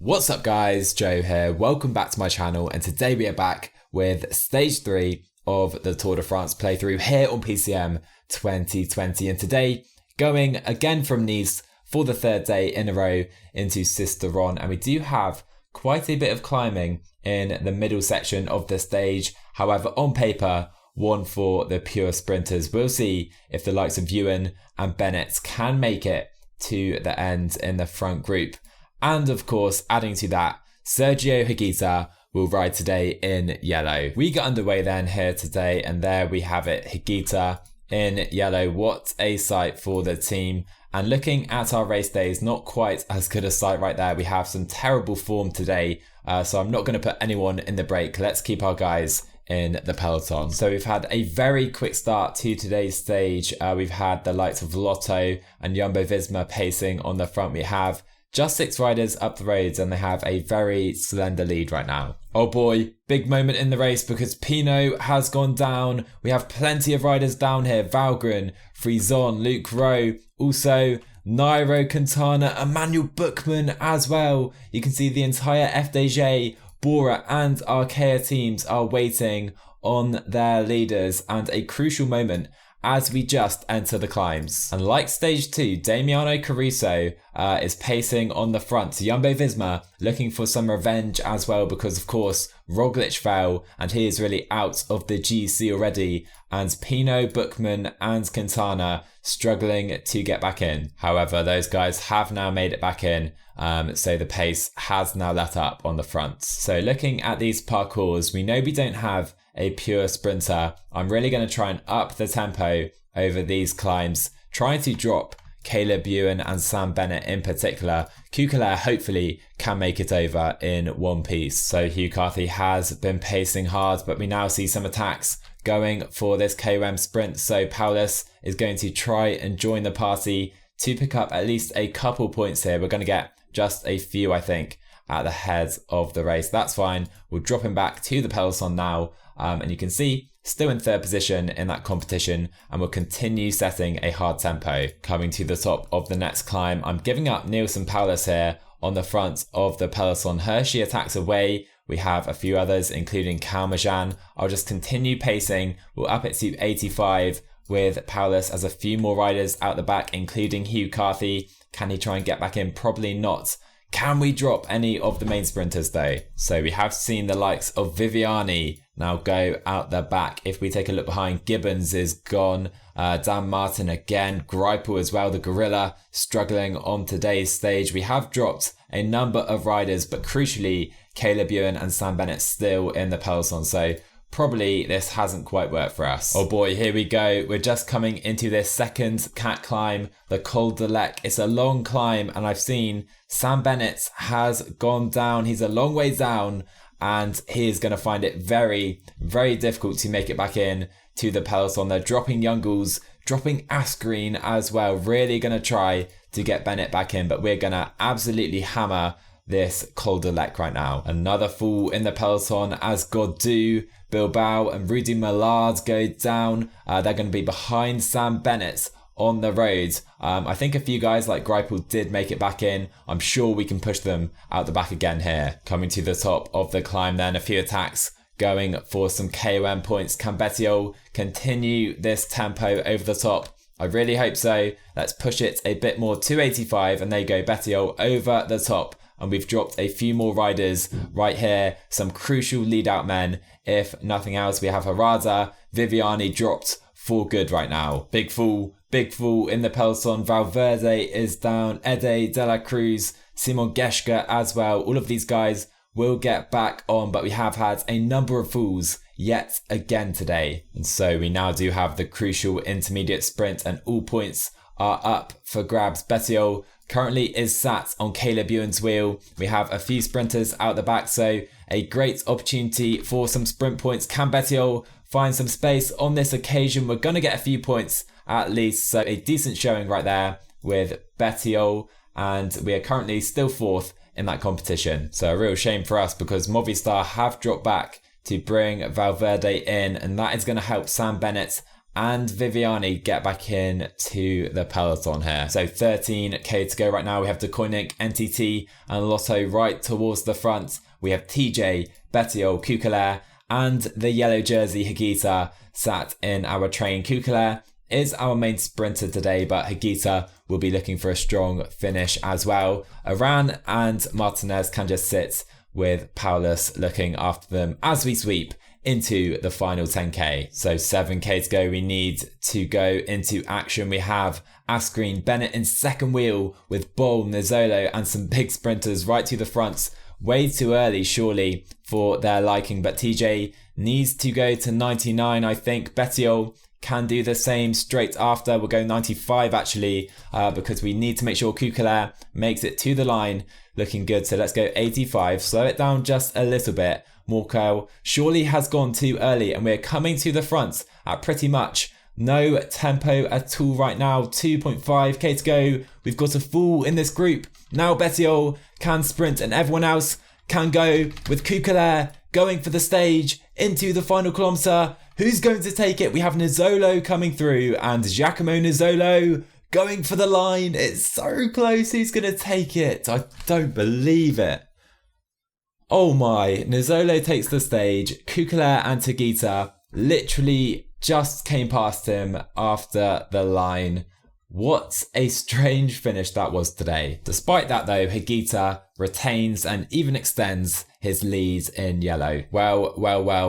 What's up guys, Joe here, welcome back to my channel, and today we are back with stage 3 of the Tour de France playthrough here on PCM 2020, and today going again from Nice for the third day in a row into Sisteron, and we do have quite a bit of climbing in the middle section of the stage. However, on paper, one for the pure sprinters. We'll see if the likes of Ewan and Bennett can make it to the end in the front group. And of course, adding to that, Sergio Higuita will ride today in yellow. We get underway then here today, and there we have it, Higuita in yellow. What a sight for the team. And looking at our race days, not quite as good a sight right there. We have some terrible form today, so I'm not going to put anyone in the break. Let's keep our guys in the peloton. So we've had a very quick start to today's stage. We've had the likes of Lotto and Jumbo-Visma pacing on the front. We have just 6 riders up the roads, and they have a very slender lead right now. Oh boy, big moment in the race because Pinot has gone down. We have plenty of riders down here. Valgren, Frison, Luke Rowe, also Nairo Quintana, Emmanuel Bookman as well. You can see the entire FDJ, Bora and Arkea teams are waiting on their leaders, and a crucial moment as we just enter the climbs. And like stage 2, Damiano Caruso is pacing on the front. Jumbo-Visma looking for some revenge as well, because of course Roglic fell and he is really out of the GC already, and Pinot, Bookman and Quintana struggling to get back in. However, those guys have now made it back in, so the pace has now let up on the front. So looking at these parcours, we know we don't have a pure sprinter. I'm really going to try and up the tempo over these climbs, trying to drop Caleb Ewan and Sam Bennett in particular. Kukelair hopefully can make it over in one piece. So Hugh Carthy has been pacing hard, but we now see some attacks going for this KOM sprint. So Paulus is going to try and join the party to pick up at least a couple points here. We're going to get just a few, I think, at the head of the race. That's fine. We'll drop him back to the peloton now. And you can see still in third position in that competition, and we'll continue setting a hard tempo. Coming to the top of the next climb, I'm giving up Nielsen Paulus here on the front of the peloton. Hershey attacks away. We have a few others, including Kalmajan. I'll just continue pacing. We'll up it to 85 with Paulus as a few more riders out the back, including Hugh Carthy. Can he try and get back in? Probably not. Can we drop any of the main sprinters though? So we have seen the likes of Viviani now go out the back. If we take a look behind, Gibbons is gone. Dan Martin again. Greipel as well, the gorilla, struggling on today's stage. We have dropped a number of riders, but crucially, Caleb Ewan and Sam Bennett still in the peloton. So probably this hasn't quite worked for us. Oh boy, here we go. We're just coming into this second cat climb, the Col de Lec. It's a long climb, and I've seen Sam Bennett has gone down. He's a long way down, and he is going to find it very, very difficult to make it back in to the peloton. They're dropping Youngles, dropping Asgreen as well. Really going to try to get Bennett back in, but we're going to absolutely hammer this Col de Lec right now. Another fall in the peloton as Gaudu, Bilbao and Rudy Millard go down. They're going to be behind Sam Bennett on the road. I think a few guys like Greipel did make it back in. I'm sure we can push them out the back again here. Coming to the top of the climb then, a few attacks going for some KOM points. Can Bettiol continue this tempo over the top? I really hope so. Let's push it a bit more to 85, and there you go, Bettiol over the top. And we've dropped a few more riders right here, some crucial lead out men. If nothing else, we have Harada, Viviani dropped for good right now. Big fall in the peloton. Valverde is down, Ede de la Cruz, Simon Geschke as well. All of these guys will get back on, but we have had a number of falls yet again today. And so we now do have the crucial intermediate sprint, and all points are up for grabs. Bettiol currently is sat on Caleb Ewan's wheel. We have a few sprinters out the back, so a great opportunity for some sprint points. Can Bettiol find some space on this occasion? We're going to get a few points at least, so a decent showing right there with Bettiol, and we are currently still 4th in that competition. So a real shame for us, because Movistar have dropped back to bring Valverde in, and that is going to help Sam Bennett and Viviani get back in to the peloton here. So 13k to go right now. We have DeCoinic, NTT, and Lotto right towards the front. We have TJ, Bettiol, Kukalair, and the yellow jersey Higuita sat in our train. Kukalair is our main sprinter today, but Higuita will be looking for a strong finish as well. Aran and Martinez can just sit with Paulus looking after them as we sweep into the final 10k. So 7k to go. We need to go into action. We have Asgreen, Bennett in second wheel with Bull, Nizzolo, and some big sprinters right to the front. Way too early, surely, for their liking, but TJ needs to go to 99, I think. Bettiol can do the same straight after. We'll go 95 actually, because we need to make sure Kukalair makes it to the line. Looking good, so let's go 85. Slow it down just a little bit. Morkel surely has gone too early, and we're coming to the front at pretty much no tempo at all right now. 2.5k to go. We've got a fool in this group. Now Bettiol can sprint and everyone else can go, with Kukalair going for the stage into the final kilometre. Who's going to take it? We have Nizzolo coming through and Giacomo Nizzolo going for the line. It's so close. Who's going to take it? I don't believe it. Oh my, Nizzolo takes the stage. Kukalair and Higuita literally just came past him after the line. What a strange finish that was today. Despite that though, Higuita retains and even extends his lead in yellow. Well,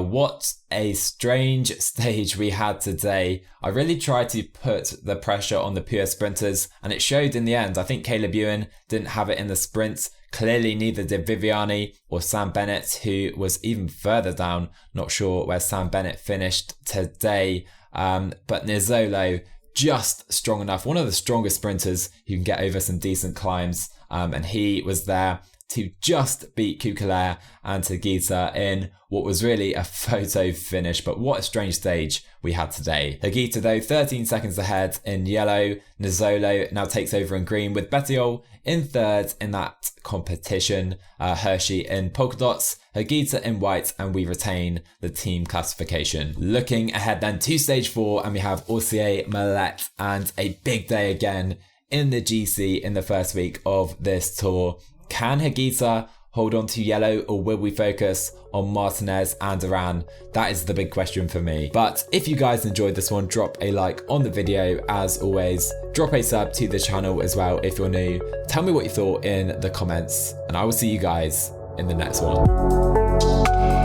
what a strange stage we had today. I really tried to put the pressure on the pure sprinters and it showed in the end. I think Caleb Ewan didn't have it in the sprint. Clearly neither did Viviani or Sam Bennett, who was even further down. Not sure where Sam Bennett finished today, but Nizzolo just strong enough. One of the strongest sprinters who can get over some decent climbs, and he was there to just beat Kukalair and Higuita in what was really a photo finish. But what a strange stage we had today. Higuita though 13 seconds ahead in yellow. Nizzolo now takes over in green with Bettiol in third in that competition. Hershey in polka dots, Higuita in white, and we retain the team classification. Looking ahead then to stage 4, and we have Orsier, Millet, and a big day again in the GC in the first week of this tour. Can Higuita hold on to yellow, or will we focus on Martinez and Aran? That is the big question for me. But if you guys enjoyed this one, drop a like on the video as always. Drop a sub to the channel as well if you're new. Tell me what you thought in the comments, and I will see you guys in the next one.